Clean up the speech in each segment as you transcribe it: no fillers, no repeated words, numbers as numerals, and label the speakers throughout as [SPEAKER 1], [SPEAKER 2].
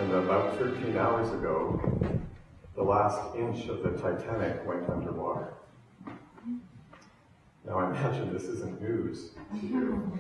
[SPEAKER 1] mentioned, about 13 hours ago, the last inch of the Titanic went underwater. Now, I imagine this isn't news to you.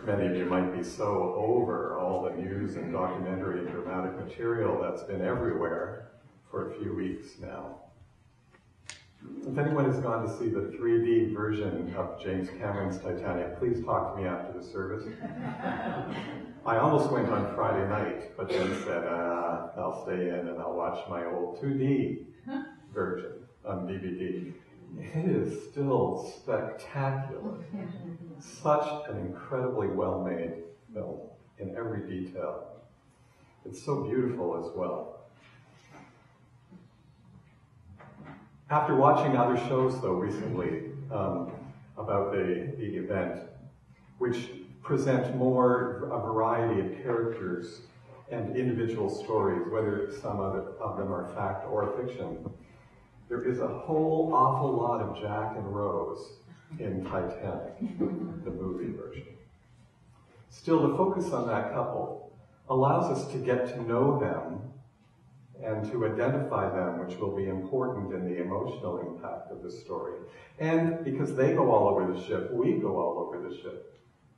[SPEAKER 1] Many of you might be so over all the news and documentary and dramatic material that's been everywhere for a few weeks now. If anyone has gone to see the 3D version of James Cameron's Titanic, please talk to me after the service. I almost went on Friday night, but then said, I'll stay in and I'll watch my old 2D version on DVD. It is still spectacular. Such an incredibly well-made film in every detail. It's so beautiful as well. After watching other shows, though, recently about the event, which present more a variety of characters and individual stories, whether some of them are fact or fiction, there is a whole awful lot of Jack and Rose in Titanic, the movie version. Still, the focus on that couple allows us to get to know them and to identify them, which will be important in the emotional impact of the story. And because they go all over the ship, we go all over the ship.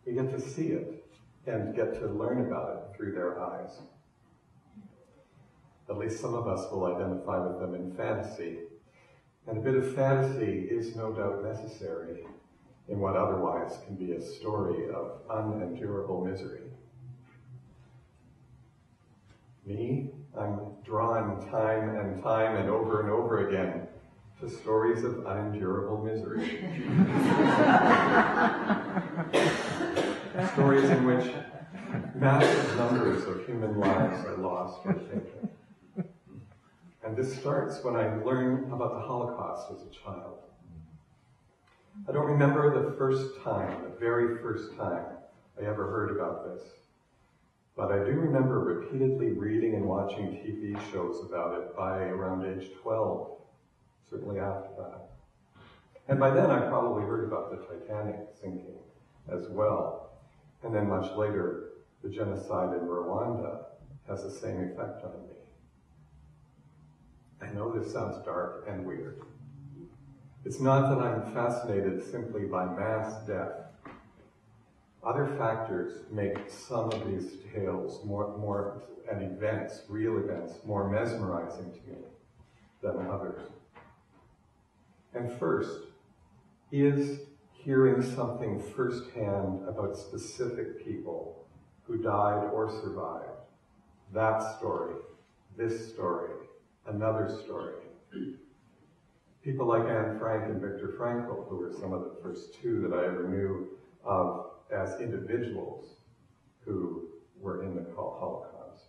[SPEAKER 1] We get to see it and get to learn about it through their eyes. At least some of us will identify with them in fantasy. And a bit of fantasy is no doubt necessary in what otherwise can be a story of unendurable misery. Me, I'm drawn time and over again to stories of unendurable misery. Stories in which massive numbers of human lives are lost or taken. And this starts when I learn about the Holocaust as a child. I don't remember the very first time I ever heard about this. But I do remember repeatedly reading and watching TV shows about it by around age 12, certainly after that. And by then I probably heard about the Titanic sinking as well. And then much later, the genocide in Rwanda has the same effect on me. I know this sounds dark and weird. It's not that I'm fascinated simply by mass death. Other factors make some of these tales and events, real events, more mesmerizing to me than others. And first is hearing something firsthand about specific people who died or survived. That story, this story, another story. People like Anne Frank and Viktor Frankl, who were some of the first two that I ever knew of as individuals who were in the Holocaust.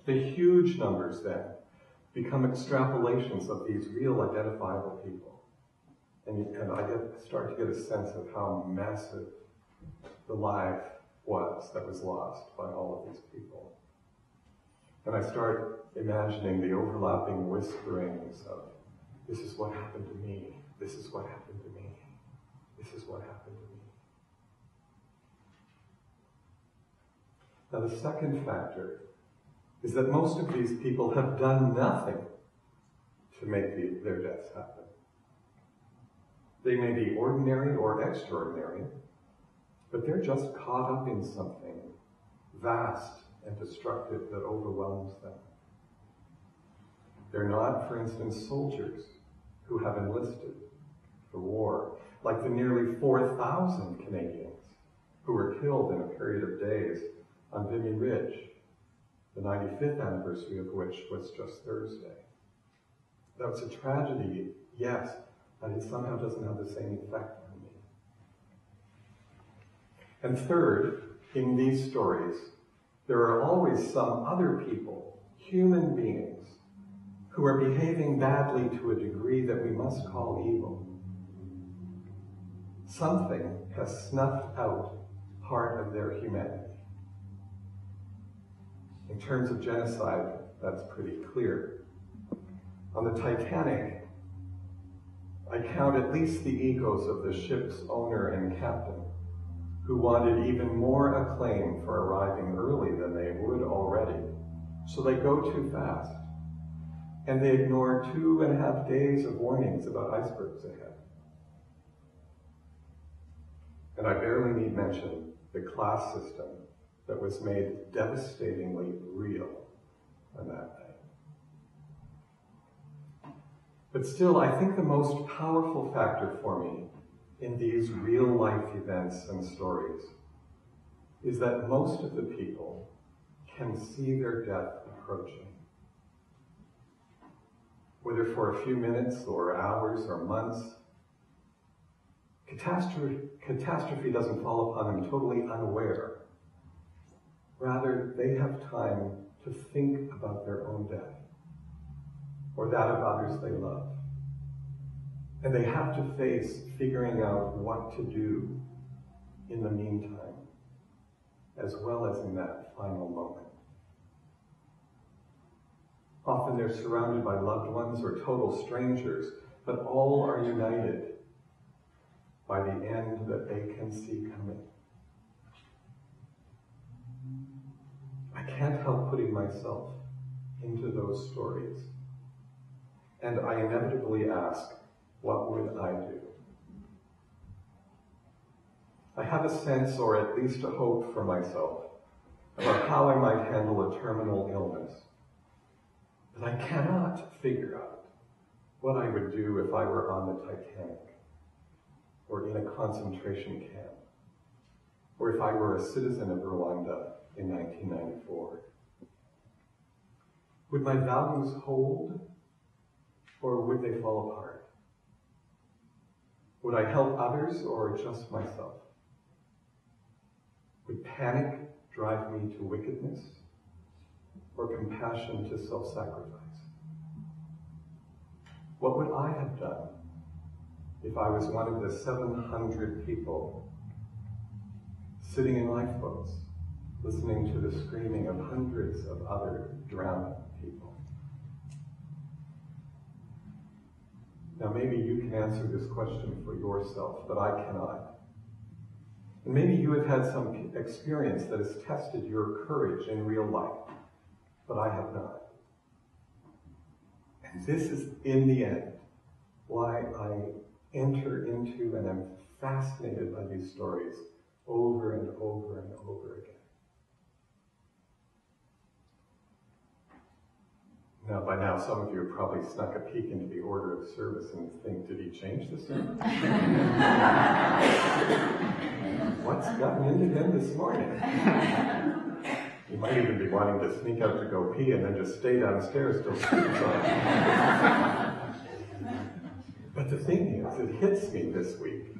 [SPEAKER 1] The huge numbers then become extrapolations of these real identifiable people. And I start to get a sense of how massive the life was that was lost by all of these people. And I start imagining the overlapping whisperings of, this is what happened to me, this is what happened to me, this is what happened to me. Now the second factor is that most of these people have done nothing to make their deaths happen. They may be ordinary or extraordinary, but they're just caught up in something vast and destructive that overwhelms them. They're not, for instance, soldiers who have enlisted for war, like the nearly 4,000 Canadians who were killed in a period of days on Vimy Ridge, the 95th anniversary of which was just Thursday. That's a tragedy, yes, but it somehow doesn't have the same effect on me. And third, in these stories, there are always some other people, human beings, who are behaving badly to a degree that we must call evil. Something has snuffed out part of their humanity. In terms of genocide, that's pretty clear. On the Titanic, I count at least the egos of the ship's owner and captain, who wanted even more acclaim for arriving early than they would already, So they go too fast, and they ignore 2.5 days of warnings about icebergs ahead. And I barely need mention the class system that was made devastatingly real on that day. But still, I think the most powerful factor for me in these real-life events and stories is that most of the people can see their death approaching. Whether for a few minutes or hours or months, catastrophe doesn't fall upon them totally unaware. Rather, they have time to think about their own death or that of others they love. And they have to face figuring out what to do in the meantime, as well as in that final moment. Often they're surrounded by loved ones or total strangers, but all are united by the end that they can see coming. I can't help putting myself into those stories, and I inevitably ask, what would I do? I have a sense, or at least a hope for myself, about how I might handle a terminal illness. But I cannot figure out what I would do if I were on the Titanic, or in a concentration camp, or if I were a citizen of Rwanda in 1994. Would my values hold, or would they fall apart? Would I help others or just myself? Would panic drive me to wickedness or compassion to self-sacrifice? What would I have done if I was one of the 700 people sitting in lifeboats, listening to the screaming of hundreds of other drowning people? Now, maybe you can answer this question for yourself, but I cannot. And maybe you have had some experience that has tested your courage in real life, but I have not. And this is, in the end, why I enter into and am fascinated by these stories over and over and over again. Now, by now, some of you have probably snuck a peek into the order of service and think, did he change the sermon? What's gotten into him this morning? You might even be wanting to sneak out to go pee and then just stay downstairs till school's on. But the thing is, it hits me this week,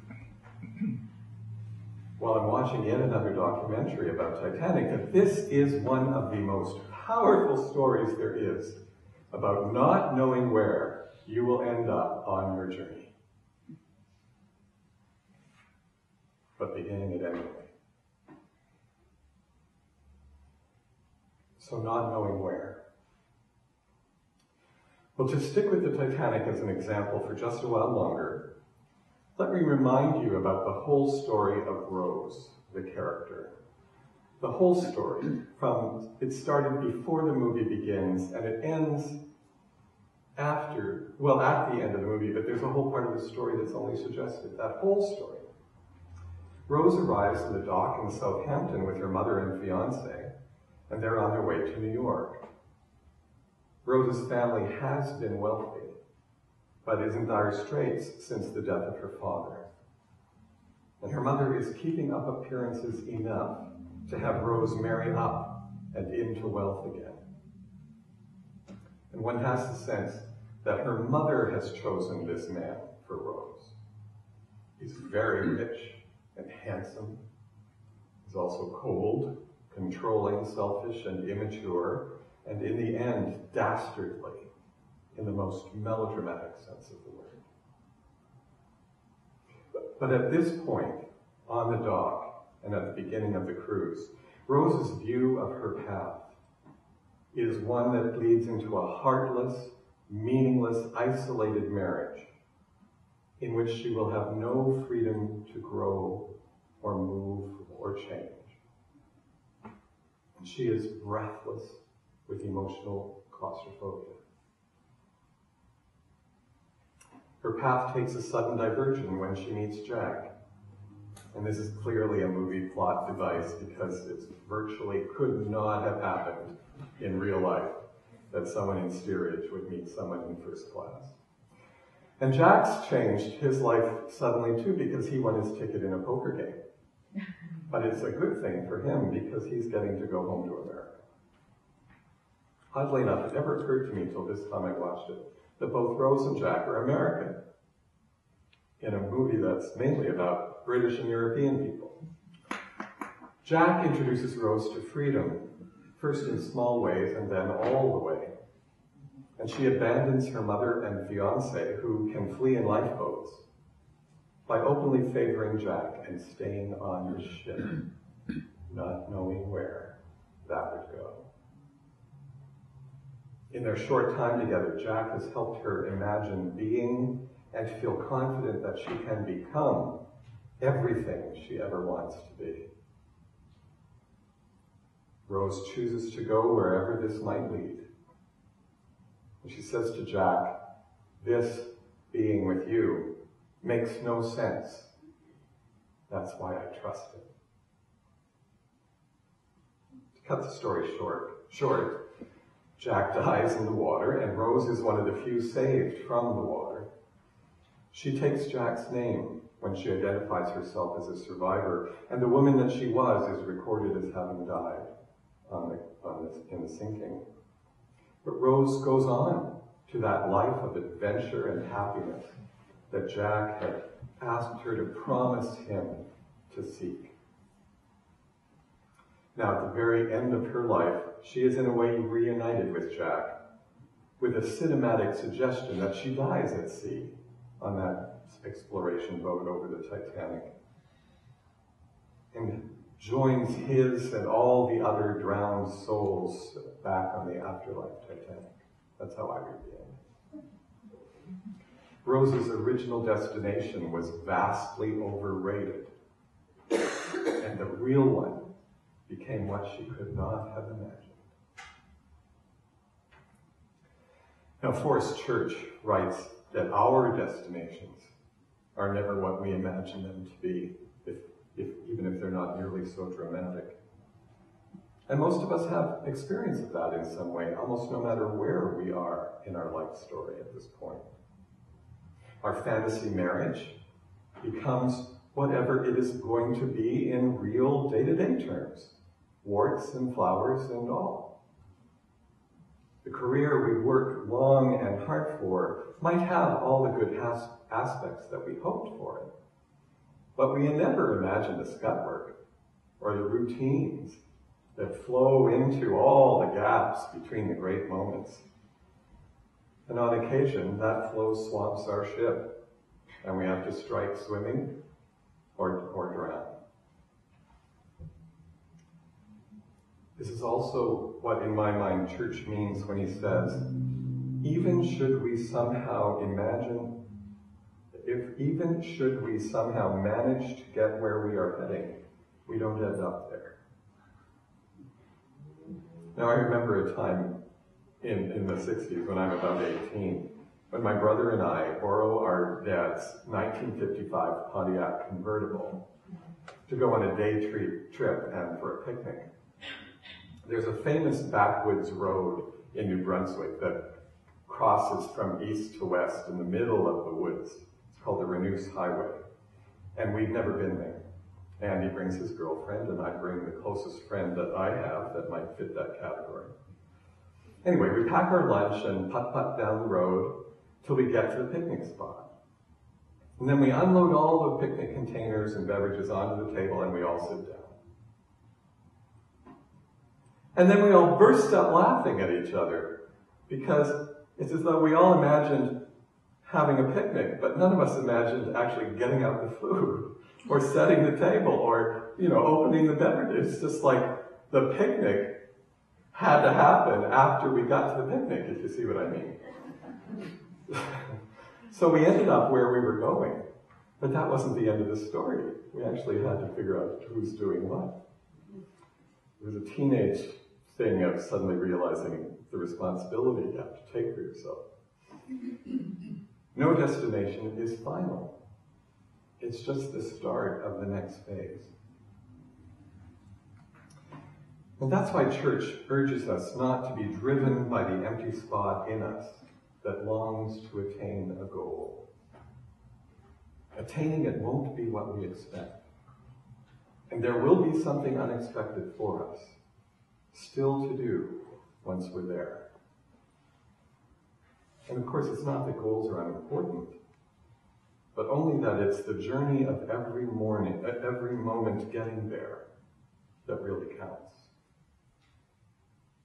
[SPEAKER 1] while I'm watching yet another documentary about Titanic, that this is one of the most powerful stories there is about not knowing where you will end up on your journey, but beginning it anyway. So not knowing where. Well, to stick with the Titanic as an example for just a while longer, let me remind you about the whole story of Rose, the character. The whole story, it started before the movie begins, and it ends at the end of the movie, but there's a whole part of the story that's only suggested, that whole story. Rose arrives in the dock in Southampton with her mother and fiancé, and they're on their way to New York. Rose's family has been wealthy, but is in dire straits since the death of her father. And her mother is keeping up appearances enough to have Rose marry up and into wealth again. And one has the sense that her mother has chosen this man for Rose. He's very rich and handsome. He's also cold, controlling, selfish, and immature, and in the end, dastardly, in the most melodramatic sense of the word. But at this point, on the dock, and at the beginning of the cruise, Rose's view of her path is one that leads into a heartless, meaningless, isolated marriage in which she will have no freedom to grow or move or change. And she is breathless with emotional claustrophobia. Her path takes a sudden diversion when she meets Jack. And this is clearly a movie plot device because it virtually could not have happened in real life that someone in steerage would meet someone in first class. And Jack's changed his life suddenly too because he won his ticket in a poker game. But it's a good thing for him because he's getting to go home to America. Oddly enough, it never occurred to me till this time I watched it that both Rose and Jack are American in a movie that's mainly about British and European people. Jack introduces Rose to freedom, first in small ways and then all the way. And she abandons her mother and fiancé, who can flee in lifeboats, by openly favoring Jack and staying on the ship, not knowing where that would go. In their short time together, Jack has helped her imagine being and feel confident that she can become everything she ever wants to be. Rose chooses to go wherever this might lead. And she says to Jack, "This being with you makes no sense. That's why I trust it." To cut the story short, Jack dies in the water, and Rose is one of the few saved from the water. She takes Jack's name when she identifies herself as a survivor, and the woman that she was is recorded as having died in the sinking. But Rose goes on to that life of adventure and happiness that Jack had asked her to promise him to seek. Now, at the very end of her life, she is in a way reunited with Jack, with a cinematic suggestion that she dies at sea on that exploration boat over the Titanic, and joins his and all the other drowned souls back on the afterlife Titanic. That's how I read the end. Rose's original destination was vastly overrated, and the real one became what she could not have imagined. Now, Forrest Church writes that our destinations are never what we imagine them to be, even if they're not nearly so dramatic. And most of us have experience of that in some way, almost no matter where we are in our life story at this point. Our fantasy marriage becomes whatever it is going to be in real day-to-day terms, warts and flowers and all. The career we work long and hard for might have all the good aspects that we hoped for it, but we never imagined the scut work or the routines that flow into all the gaps between the great moments. And on occasion, that flow swamps our ship, and we have to strike swimming or drown. This is also what, in my mind, Church means when he says, even should we somehow manage to get where we are heading, we don't end up there. Now, I remember a time in the 60s when I'm about 18, when my brother and I borrow our dad's 1955 Pontiac convertible to go on a day trip and for a picnic. There's a famous backwoods road in New Brunswick that crosses from east to west in the middle of the woods. It's called the Renouse Highway. And we've never been there. Andy brings his girlfriend, and I bring the closest friend that I have that might fit that category. Anyway, we pack our lunch and putt-putt down the road till we get to the picnic spot. And then we unload all the picnic containers and beverages onto the table, and we all sit down. And then we all burst out laughing at each other, because it's as though we all imagined having a picnic, but none of us imagined actually getting out the food, or setting the table, or, opening the beverages. It's just like the picnic had to happen after we got to the picnic, if you see what I mean. So we ended up where we were going, but that wasn't the end of the story. We actually had to figure out who's doing what. It was a teenage thing of suddenly realizing the responsibility you have to take for yourself. No destination is final. It's just the start of the next phase. And that's why church urges us not to be driven by the empty spot in us that longs to attain a goal. Attaining it won't be what we expect. And there will be something unexpected for us, still to do once we're there. And of course, it's not that goals are unimportant, but only that it's the journey of every morning, at every moment getting there, that really counts.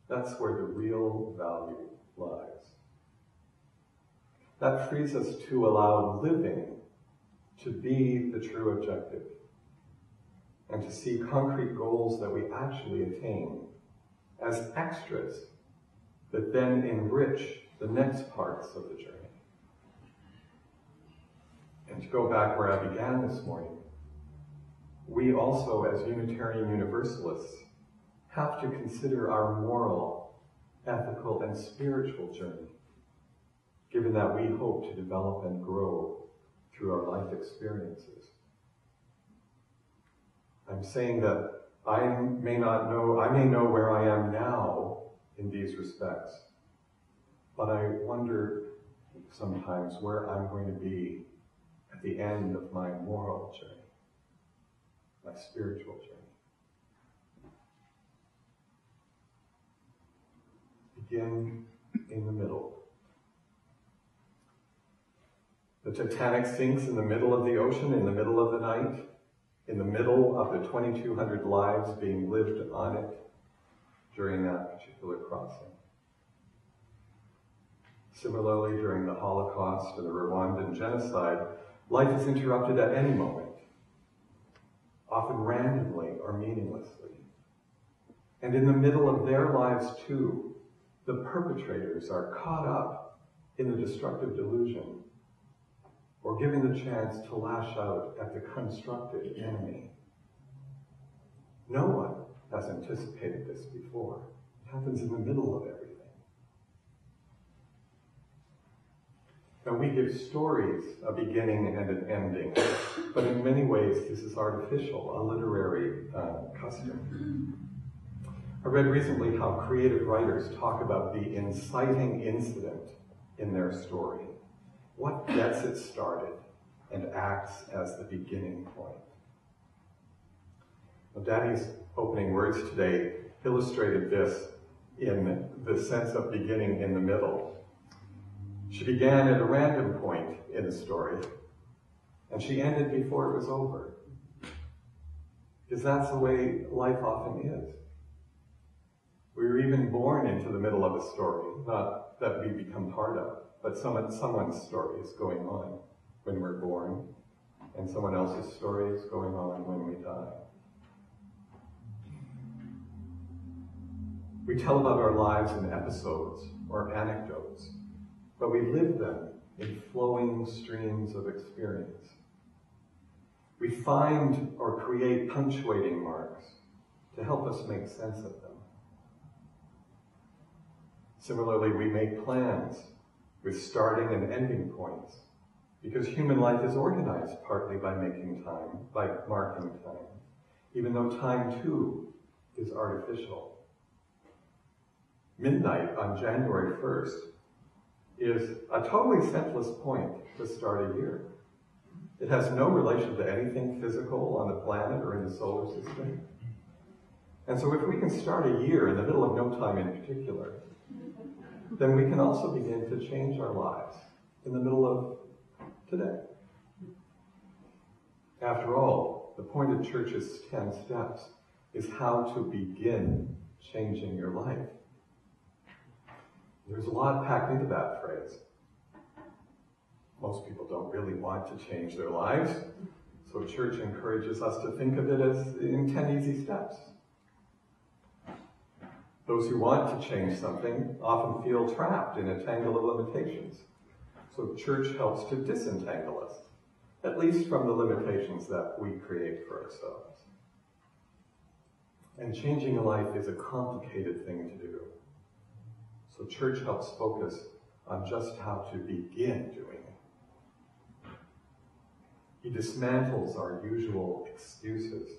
[SPEAKER 1] That's where the real value lies. That frees us to allow living to be the true objective, and to see concrete goals that we actually attain as extras that then enrich the next parts of the journey. And to go back where I began this morning, we also, as Unitarian Universalists, have to consider our moral, ethical, and spiritual journey, given that we hope to develop and grow through our life experiences. I'm saying that I may know where I am now in these respects, but I wonder sometimes where I'm going to be at the end of my moral journey, my spiritual journey. Begin in the middle. The Titanic sinks in the middle of the ocean, in the middle of the night, in the middle of the 2,200 lives being lived on it during that particular crossing. Similarly, during the Holocaust and the Rwandan genocide, life is interrupted at any moment, often randomly or meaninglessly. And in the middle of their lives too, the perpetrators are caught up in the destructive delusion, or given the chance to lash out at the constructed enemy. No one has anticipated this before. It happens in the middle of everything. Now, we give stories a beginning and an ending, but in many ways this is artificial, a literary custom. I read recently how creative writers talk about the inciting incident in their story. What gets it started and acts as the beginning point? Well, Dani's opening words today illustrated this in the sense of beginning in the middle. She began at a random point in the story, and she ended before it was over. Because that's the way life often is. We were even born into the middle of a story, not that we become part of, but someone's story is going on when we're born, and someone else's story is going on when we die. We tell about our lives in episodes or anecdotes, but we live them in flowing streams of experience. We find or create punctuating marks to help us make sense of them. Similarly, we make plans with starting and ending points, because human life is organized partly by making time, by marking time, even though time too is artificial. Midnight on January 1st is a totally senseless point to start a year. It has no relation to anything physical on the planet or in the solar system. And so if we can start a year in the middle of no time in particular, then we can also begin to change our lives in the middle of today. After all, the point of Church's 10 steps is how to begin changing your life. There's a lot packed into that phrase. Most people don't really want to change their lives, so Church encourages us to think of it as in 10 easy steps. Those who want to change something often feel trapped in a tangle of limitations. So Church helps to disentangle us, at least from the limitations that we create for ourselves. And changing a life is a complicated thing to do. So church helps focus on just how to begin doing it. He dismantles our usual excuses,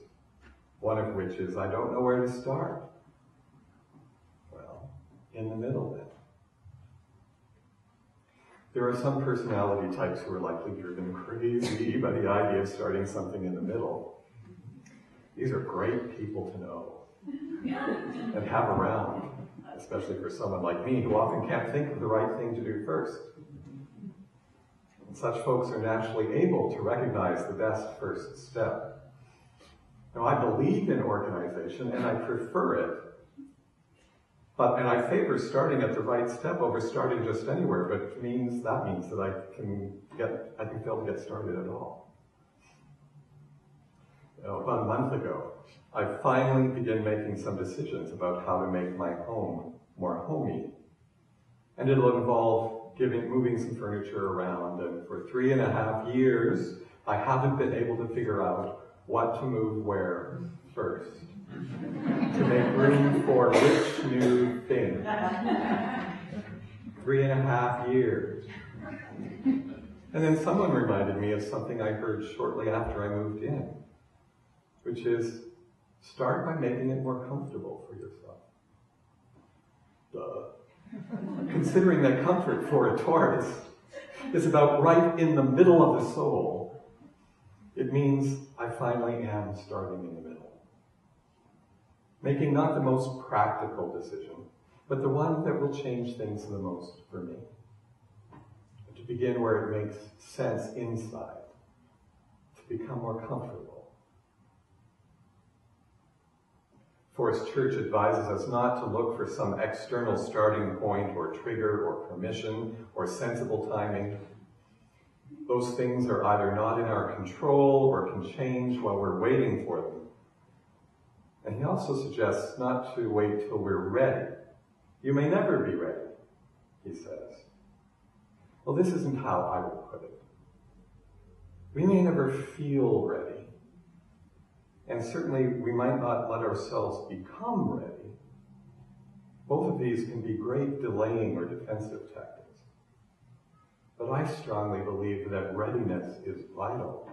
[SPEAKER 1] one of which is, I don't know where to start. Well, in the middle then. There are some personality types who are likely driven crazy by the idea of starting something in the middle. These are great people to know and have around, especially for someone like me who often can't think of the right thing to do first. And such folks are naturally able to recognize the best first step. Now, I believe in organization and I prefer it, and I favor starting at the right step over starting just anywhere, but that means that I can fail to get started at all. About a month ago, I finally began making some decisions about how to make my home more homey. And it'll involve moving some furniture around, and for 3.5 years, I haven't been able to figure out what to move where first, to make room for which new thing. 3.5 years. And then someone reminded me of something I heard shortly after I moved in, which is, start by making it more comfortable for yourself. Duh. Considering that comfort for a tourist is about right in the middle of the soul, it means I finally am starting in the middle. Making not the most practical decision, but the one that will change things the most for me. To begin where it makes sense inside, to become more comfortable. Forrest Church advises us not to look for some external starting point or trigger or permission or sensible timing. Those things are either not in our control or can change while we're waiting for them. And he also suggests not to wait till we're ready. You may never be ready, he says. Well, this isn't how I would put it. We may never feel ready. And certainly we might not let ourselves become ready. Both of these can be great delaying or defensive tactics. But I strongly believe that readiness is vital.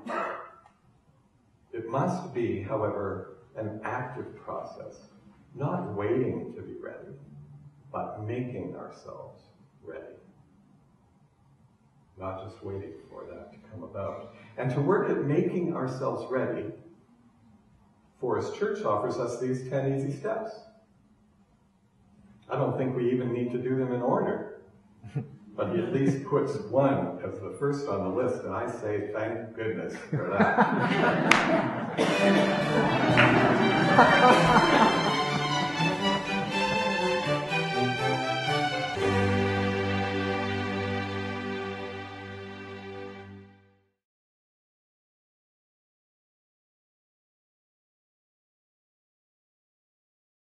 [SPEAKER 1] It must be, however, an active process, not waiting to be ready, but making ourselves ready. Not just waiting for that to come about. And to work at making ourselves ready, Forrest Church offers us these 10 easy steps. I don't think we even need to do them in order, but he at least puts one as the first on the list, and I say thank goodness for that.